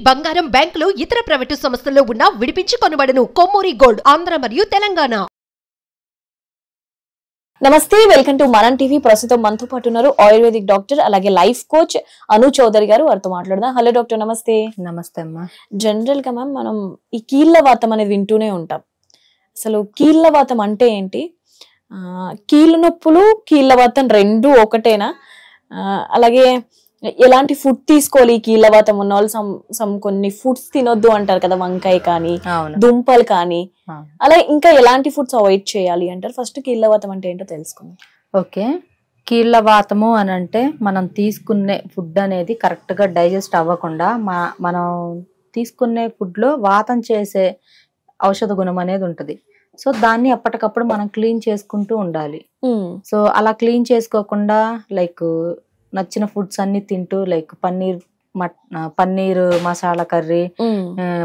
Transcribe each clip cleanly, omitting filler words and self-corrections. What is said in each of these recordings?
బంగారం బ్యాంకులు ఇతర ప్రైవేటు సంస్థల్లో ఉన్న విడిపించి కొనబడును. కొమ్మూరి గోల్డ్ ఆంధ్ర మరియు తెలంగాణ. నమస్తే, వెల్కమ్ టు మనం టీవీ. ప్రస్తుతం మనతో పాటు ఉన్నారు ఆయుర్వేదిక్ డాక్టర్ అలాగే లైఫ్ కోచ్ అను చౌదరి గారు. వారితో మాట్లాడదాం. హలో డాక్టర్, నమస్తే. నమస్తే అమ్మా. జనరల్ గా మ్యామ్ మనం ఈ కీళ్ళవాతం అనేది వింటూనే ఉంటాం. అసలు కీళ్ళవాతం అంటే ఏంటి? కీళ్ళ నొప్పులు కీళ్ళవాతం రెండు ఒకటేనా? అలాగే ఎలాంటి ఫుడ్ తీసుకోవాలి? కీళ్ళవాతం ఉన్న వాళ్ళు కొన్ని ఫుడ్స్ తినొద్దు అంటారు కదా, వంకాయ కానీ దుంపలు కానీ, అలా ఇంకా ఎలాంటి ఫుడ్స్ అవాయిడ్ చేయాలి అంటారు? ఫస్ట్ కీళ్ళవాతం అంటే ఏంటో తెలుసుకుందాం. ఓకే, కీళ్ళవాతము అని అంటే మనం తీసుకునే ఫుడ్ అనేది కరెక్ట్ గా డైజెస్ట్ అవ్వకుండా మనం తీసుకునే ఫుడ్ లో వాతం చేసే ఔషధ గుణం అనేది ఉంటది. సో దాన్ని ఎప్పటికప్పుడు మనం క్లీన్ చేసుకుంటూ ఉండాలి. సో అలా క్లీన్ చేసుకోకుండా లైక్ నచ్చిన ఫుడ్స్ అన్ని తింటూ like paneer masala curry,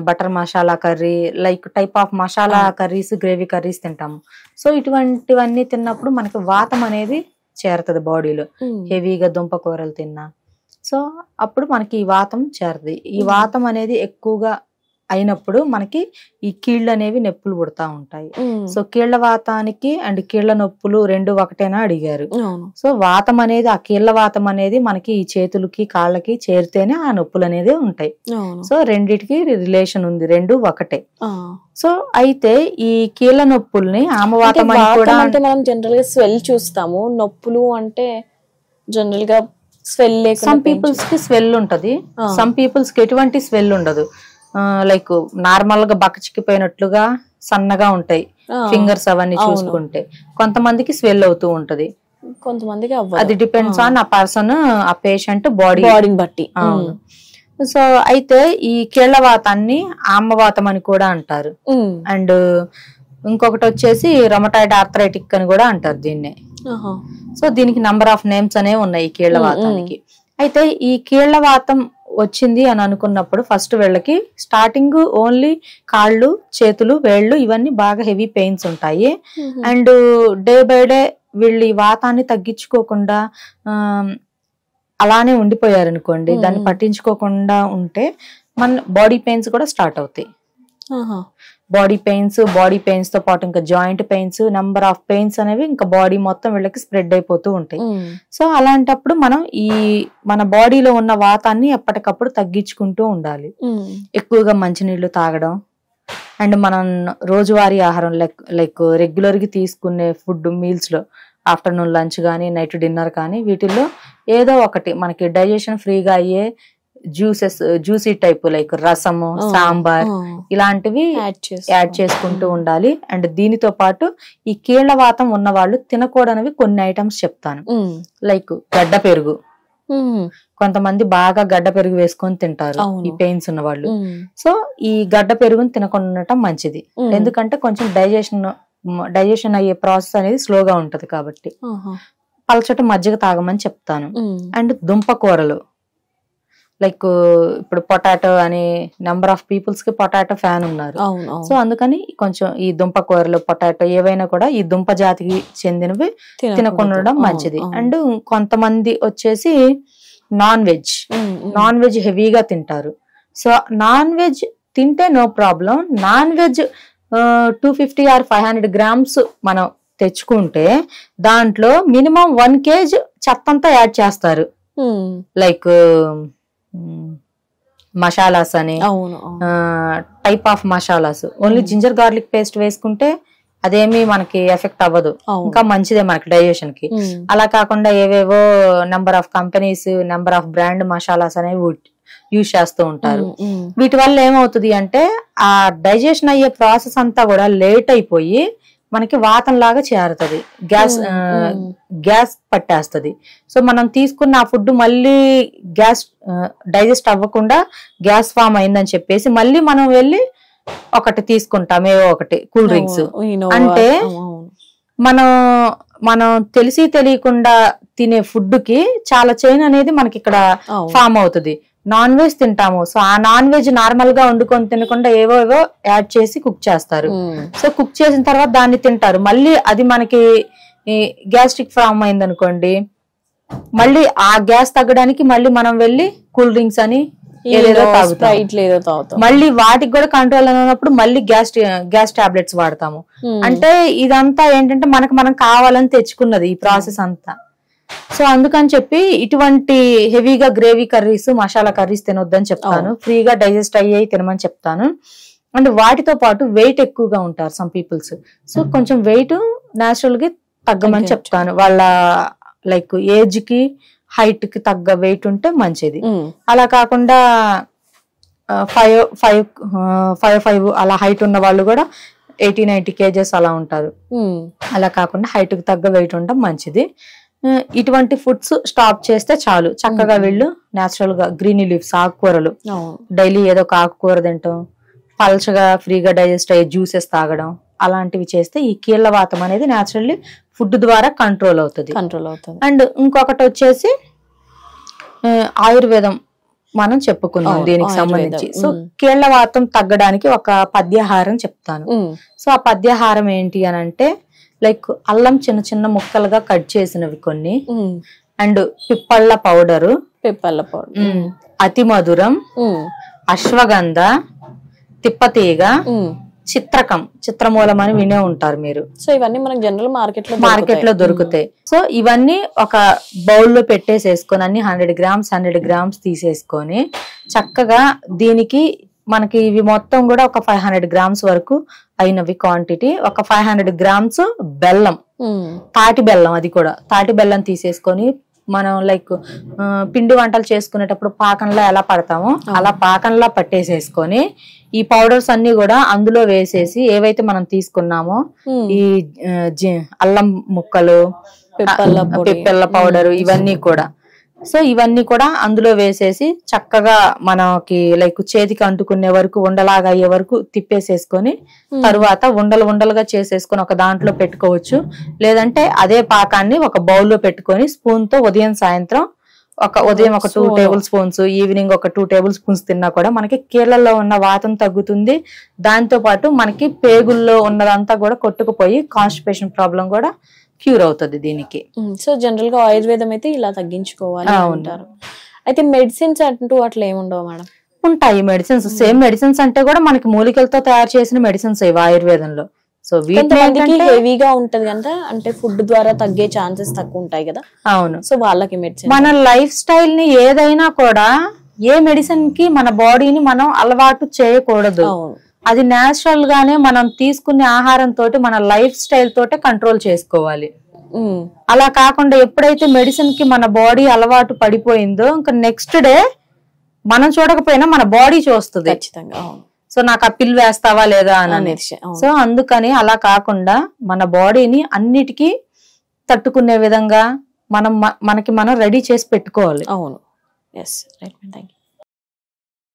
butter masala curry, like type of masala curries, gravy curries తింటాము. సో ఇటువంటివన్నీ తిన్నప్పుడు మనకి వాతం అనేది చేరుతుంది బాడీలో. హెవీగా దుంప కూరలు తిన్నా సో అప్పుడు మనకి ఈ వాతం చేరుతుంది. ఈ వాతం అనేది ఎక్కువగా అయినప్పుడు మనకి ఈ కీళ్ళు అనేవి నొప్పులు పుడతా ఉంటాయి. సో కీళ్ల వాతానికి అండ్ కీళ్ల నొప్పులు రెండు ఒకటేనా అడిగారు. సో వాతం అనేది, ఆ కీళ్ల వాతం అనేది మనకి ఈ చేతులకి కాళ్ళకి చేరితేనే ఆ నొప్పులు అనేది ఉంటాయి. సో రెండిటికి రిలేషన్ ఉంది, రెండు ఒకటే. సో అయితే ఈ కీళ్ల నొప్పుల్ని ఆమవాతం అని కూడా అంటే మనం జనరల్ గా స్వెల్ చూస్తాము. నొప్పులు అంటే జనరల్ గా స్వెల్, సమ్ పీపుల్స్ కి స్వెల్ ఉంటది, సమ్ పీపుల్స్ కి ఎటువంటి స్వెల్ ఉండదు. లైక్ నార్మల్ గా బక్క చిక్కిపోయినట్లుగా సన్నగా ఉంటాయి ఫింగర్స్ అవన్నీ చూసుకుంటే. కొంతమందికి స్వెల్ అవుతూ ఉంటది, కొంతమందికి అది డిపెండ్స్ ఆన్ ఆ పర్సన్, ఆ పేషెంట్ బాడీని బట్టి. సో అయితే ఈ కీళ్లవాతాన్ని ఆమవాతం అని కూడా అంటారు. అండ్ ఇంకొకటి వచ్చేసి రొమటాయిడ్ ఆర్థరైటిక్ అని కూడా అంటారు దీన్నే. సో దీనికి నంబర్ ఆఫ్ నేమ్స్ అనేవి ఉన్నాయి ఈ కీళ్లవాతానికి. అయితే ఈ కీళ్లవాతం వచ్చింది అని అనుకున్నప్పుడు ఫస్ట్ వీళ్ళకి స్టార్టింగ్ ఓన్లీ కాళ్ళు, చేతులు, వేళ్ళు ఇవన్నీ బాగా హెవీ పెయిన్స్ ఉంటాయి. అండ్ డే బై డే వీళ్ళు ఈ వాతాన్ని తగ్గించుకోకుండా అలానే ఉండిపోయారు అనుకోండి, దాన్ని పట్టించుకోకుండా ఉంటే మన బాడీ పెయిన్స్ కూడా స్టార్ట్ అవుతాయి. బాడీ పెయిన్స్ తో పాటు ఇంకా joint pains, number of pains అనేవి ఇంకా బాడీ మొత్తం వీళ్ళకి స్ప్రెడ్ అయిపోతూ ఉంటాయి. సో అలాంటప్పుడు మనం మన బాడీలో ఉన్న వాతాన్ని ఎప్పటికప్పుడు తగ్గించుకుంటూ ఉండాలి. ఎక్కువగా మంచినీళ్లు తాగడం అండ్ మనం రోజువారీ ఆహారం లైక్ రెగ్యులర్ గా తీసుకునే ఫుడ్ మీల్స్ లో ఆఫ్టర్నూన్ లంచ్ కానీ నైట్ డిన్నర్ కానీ వీటిల్లో ఏదో ఒకటి మనకి డైజెషన్ ఫ్రీగా అయ్యే జ్యూసీ టైప్ లైక్ రసము, సాంబార్ ఇలాంటివి యాడ్ చేసుకుంటూ ఉండాలి. అండ్ దీనితో పాటు ఈ కీళ్లవాతం ఉన్న వాళ్ళు తినకూడనివి కొన్ని ఐటమ్స్ చెప్తాను. లైక్ గడ్డ పెరుగు. కొంతమంది బాగా గడ్డ పెరుగు వేసుకొని తింటారు ఈ పెయిన్స్ ఉన్న వాళ్ళు. సో ఈ గడ్డ పెరుగుని తినకుండా ఉండటం మంచిది, ఎందుకంటే కొంచెం డైజెషన్ అయ్యే ప్రాసెస్ అనేది స్లోగా ఉంటది కాబట్టి. పలచటి మజ్జిగ తాగమని చెప్తాను. అండ్ దుంప కూరలు లైక్ ఇప్పుడు పొటాటో అని నెంబర్ ఆఫ్ పీపుల్స్ కి పొటాటో ఫ్యాన్ ఉన్నారు. సో అందుకని కొంచెం ఈ దుంప కూరలు, పొటాటో ఏవైనా కూడా ఈ దుంప జాతికి చెందినవి తినకుండా మంచిది. అండ్ కొంతమంది వచ్చేసి నాన్ వెజ్ హెవీగా తింటారు. సో నాన్ వెజ్ తింటే no problem. Non veg 250 or 500 grams మనం తెచ్చుకుంటే దాంట్లో మినిమం 1 kg చెత్తంతా యాడ్ చేస్తారు. లైక్ మసాలాస్ అని type of masalas. Only ginger garlic paste వేసుకుంటే అదేమి మనకి ఎఫెక్ట్ అవ్వదు, ఇంకా మంచిదే మనకి డైజెషన్ కి. అలా కాకుండా ఏవేవో number of companies, number of brand masalas అనేవి యూజ్ చేస్తూ ఉంటారు. వీటి వల్ల ఏమవుతుంది అంటే ఆ డైజెషన్ అయ్యే ప్రాసెస్ అంతా కూడా లేట్ అయిపోయి మనకి వాతం లాగా చేరుతుంది, గ్యాస్ పట్టేస్తుంది. సో మనం తీసుకున్న ఆ ఫుడ్ మళ్ళీ గ్యాస్ డైజెస్ట్ అవ్వకుండా గ్యాస్ ఫామ్ అయిందని చెప్పేసి మళ్ళీ మనం వెళ్ళి ఒకటి తీసుకుంటాం, ఏవో ఒకటి కూల్ డ్రింక్స్. అంటే మనం తెలియకుండా తినే ఫుడ్ కి చాలా చైన్ అనేది మనకి ఇక్కడ ఫామ్ అవుతుంది. నాన్ వెజ్ తింటాము, సో ఆ నాన్ వెజ్ నార్మల్ గా వండుకొని తినకుండా ఏవో యాడ్ చేసి కుక్ చేస్తారు. సో కుక్ చేసిన తర్వాత దాన్ని తింటారు. మళ్ళీ అది మనకి గ్యాస్ట్రిక్ ఫామ్ అయింది అనుకోండి, మళ్ళీ ఆ గ్యాస్ తగ్గడానికి మళ్ళీ మనం వెళ్ళి కూల్ డ్రింక్స్ అని ఏదేదో తాగుతాం, స్ప్రైట్ లేదో తాగుతాం. మళ్ళీ వాటికి కూడా కంట్రోల్ అయినప్పుడు మళ్ళీ గ్యాస్ టాబ్లెట్స్ వాడతాము. అంటే ఇదంతా ఏంటంటే మనకు మనం కావాలని తెచ్చుకున్నది ఈ ప్రాసెస్ అంతా. సో అందుకని చెప్పి ఇటువంటి హెవీగా గ్రేవీ కర్రీస్, మసాలా కర్రీస్ తినొద్దని చెప్తాను. ఫ్రీగా డైజెస్ట్ అయ్యి తినమని చెప్తాను. అండ్ వాటితో పాటు వెయిట్ ఎక్కువగా ఉంటారు సమ్ పీపుల్స్. సో కొంచెం వెయిట్ న్యాచురల్ గా తగ్గమని చెప్తాను. వాళ్ళ లైక్ ఏజ్ కి హైట్ కి తగ్గ వెయిట్ ఉంటే మంచిది. అలా కాకుండా 5'5" అలా హైట్ ఉన్న వాళ్ళు కూడా 80-90 kgs అలా ఉంటారు. అలా కాకుండా హైట్ కి తగ్గ వెయిట్ ఉండడం మంచిది. ఇటువంటి ఫుడ్స్ స్టాప్ చేస్తే చాలు. చక్కగా వీళ్ళు న్యాచురల్ గా గ్రీన్ లీవ్స్, ఆకుకూరలు డైలీ ఏదో ఒక ఆకుకూర తింటాం, పల్చగా ఫ్రీగా డైజెస్ట్ అయ్యే జ్యూసెస్ తాగడం, అలాంటివి చేస్తే ఈ కీళ్ళవాతం అనేది న్యాచురల్లీ ఫుడ్ ద్వారా కంట్రోల్ అవుతుంది. అండ్ ఇంకొకటి వచ్చేసి ఆయుర్వేదం మనం చెప్పుకున్నాం దీనికి సంబంధించి. సో కీళ్ళవాతం తగ్గడానికి ఒక పద్యాహారం చెప్తాను. సో ఆ పద్యాహారం ఏంటి అని అంటే లైక్ అల్లం చిన్న చిన్న ముక్కలుగా కట్ చేసినవి కొన్ని, అండ్ పిప్పళ్ళ పౌడరు, అతి మధురం, అశ్వగంధ, తిప్పతీగ, చిత్రకం, చిత్రమూలం అని వినే ఉంటారు మీరు. సో ఇవన్నీ మనకి జనరల్ మార్కెట్ లో దొరుకుతాయి. సో ఇవన్నీ ఒక బౌల్ లో పెట్టేసేసుకొని అన్ని 100 grams తీసేసుకొని చక్కగా దీనికి మనకి ఇవి మొత్తం కూడా ఒక 500 grams వరకు అయినవి క్వాంటిటీ. ఒక 500 grams బెల్లం, తాటి బెల్లం, అది కూడా తాటి బెల్లం తీసేసుకొని మనం లైక్ పిండి వంటలు చేసుకునేటప్పుడు పాకంలో ఎలా పడతామో అలా పాకంలా పట్టేసేసుకొని ఈ పౌడర్స్ అన్ని కూడా అందులో వేసేసి ఏవైతే మనం తీసుకున్నామో ఈ అల్లం ముక్కలు, పిప్పళ్ళ పౌడర్, ఇవన్నీ కూడా, సో ఇవన్నీ కూడా అందులో వేసేసి చక్కగా మనకి లైక్ చేతికి అంటుకునే వరకు ఉండలాగా అయ్యే వరకు తిప్పేసేసుకొని తరువాత ఉండలుగా చేసేసుకొని ఒక దాంట్లో పెట్టుకోవచ్చు. లేదంటే అదే పాకాన్ని ఒక బౌల్లో పెట్టుకొని స్పూన్ తో ఉదయం సాయంత్రం ఉదయం ఒక 2 tablespoons, ఈవినింగ్ ఒక 2 tablespoons తిన్నా కూడా మనకి కీళ్ళల్లో ఉన్న వాతం తగ్గుతుంది. దాంతో పాటు మనకి పేగుల్లో ఉన్నదంతా కూడా కొట్టుకుపోయి కాన్స్టిపేషన్ ప్రాబ్లం కూడా క్యూర్ అవుతుంది దీనికి. సో జనరల్ గా ఆయుర్వేదం అయితే ఇలా తగ్గించుకోవాలి అంటారు. అయితే మెడిసిన్స్ అంటూ అట్లా ఏముండవు మేడం? ఉంటాయి మెడిసిన్స్. సేమ్ మెడిసిన్స్ అంటే కూడా మనకి మూలికలతో తయారు చేసిన మెడిసిన్స్ ఇవి ఆయుర్వేదంలో. సో వీటికి హెవీగా ఉంటది కదా, అంటే ఫుడ్ ద్వారా తగ్గే ఛాన్సెస్ తక్కువ ఉంటాయి కదా. అవును. సో వాళ్ళకి మెడిసిన్, మన లైఫ్ స్టైల్ ని ఏదైనా కూడా ఏ మెడిసిన్ కి మన బాడీని మనం అలవాటు చేయకూడదు. అది నేచురల్ గానే మనం తీసుకునే ఆహారం తోటి మన లైఫ్ స్టైల్ తోటే కంట్రోల్ చేసుకోవాలి. అలా కాకుండా ఎప్పుడైతే మెడిసిన్ కి మన బాడీ అలవాటు పడిపోయిందో ఇంకా నెక్స్ట్ డే మనం చూడకపోయినా మన బాడీ చూస్తుంది ఖచ్చితంగా. సో నాకు ఆ పిల్ వేస్తావా లేదా అని. సో అందుకని అలా కాకుండా మన బాడీని అన్నిటికీ తట్టుకునే విధంగా మనకి మనం రెడీ చేసి పెట్టుకోవాలి. అవును. Yes, right. థాంక్యూ.